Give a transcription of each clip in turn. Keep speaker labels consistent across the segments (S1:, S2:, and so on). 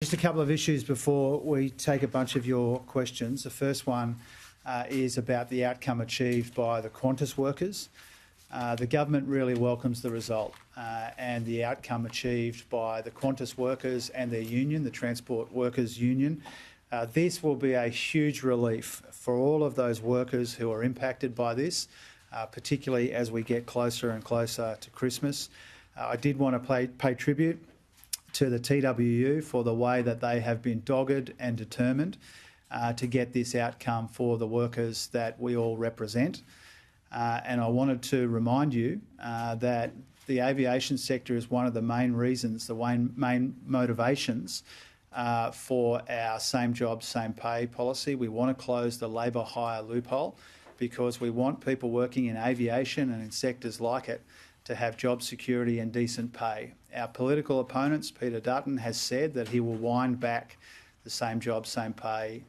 S1: Just a couple of issues before we take a bunch of your questions. The first one is about the outcome achieved by the Qantas workers. The government really welcomes the result and the outcome achieved by the Qantas workers and their union, the Transport Workers Union. This will be a huge relief for all of those workers who are impacted by this, particularly as we get closer and closer to Christmas. I did want to pay tribute to the TWU for the way that they have been dogged and determined to get this outcome for the workers that we all represent. And I wanted to remind you that the aviation sector is one of the main reasons, the main motivations for our same job, same pay policy. We want to close the labour hire loophole because we want people working in aviation and in sectors like it to have job security and decent pay. Our political opponents, Peter Dutton, has said that he will wind back the same job, same pay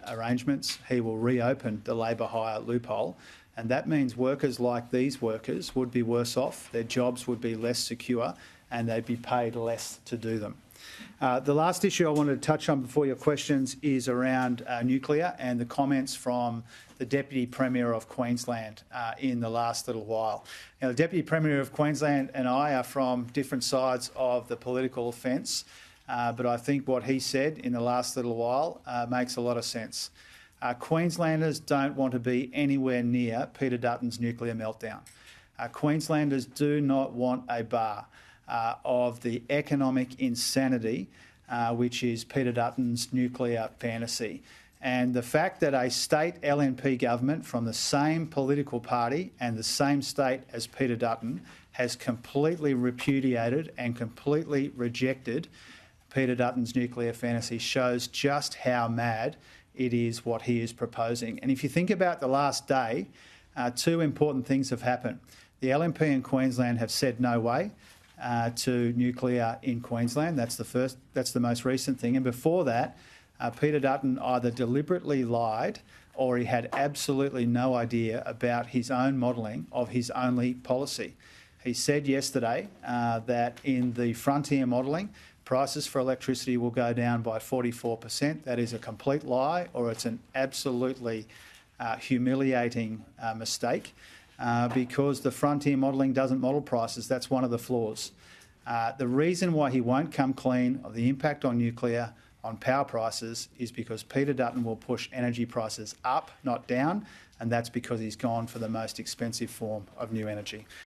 S1: arrangements. He will reopen the labour hire loophole, and that means workers like these workers would be worse off, their jobs would be less secure, and they'd be paid less to do them. The last issue I wanted to touch on before your questions is around nuclear and the comments from the Deputy Premier of Queensland in the last little while. Now, the Deputy Premier of Queensland and I are from different sides of the political fence, but I think what he said in the last little while makes a lot of sense. Queenslanders don't want to be anywhere near Peter Dutton's nuclear meltdown. Queenslanders do not want a bar of the economic insanity which is Peter Dutton's nuclear fantasy. And the fact that a state LNP government from the same political party and the same state as Peter Dutton has completely repudiated and completely rejected Peter Dutton's nuclear fantasy shows just how mad it is what he is proposing. And if you think about the last day, two important things have happened. The LNP in Queensland have said no way to nuclear in Queensland. That's the most recent thing. And before that, Peter Dutton either deliberately lied or he had absolutely no idea about his own modelling of his only policy. He said yesterday that in the frontier modelling, prices for electricity will go down by 44%. That is a complete lie, or it's an absolutely humiliating mistake. Because the frontier modelling doesn't model prices. That's one of the flaws. The reason why he won't come clean of the impact on nuclear, on power prices, is because Peter Dutton will push energy prices up, not down, and that's because he's gone for the most expensive form of new energy.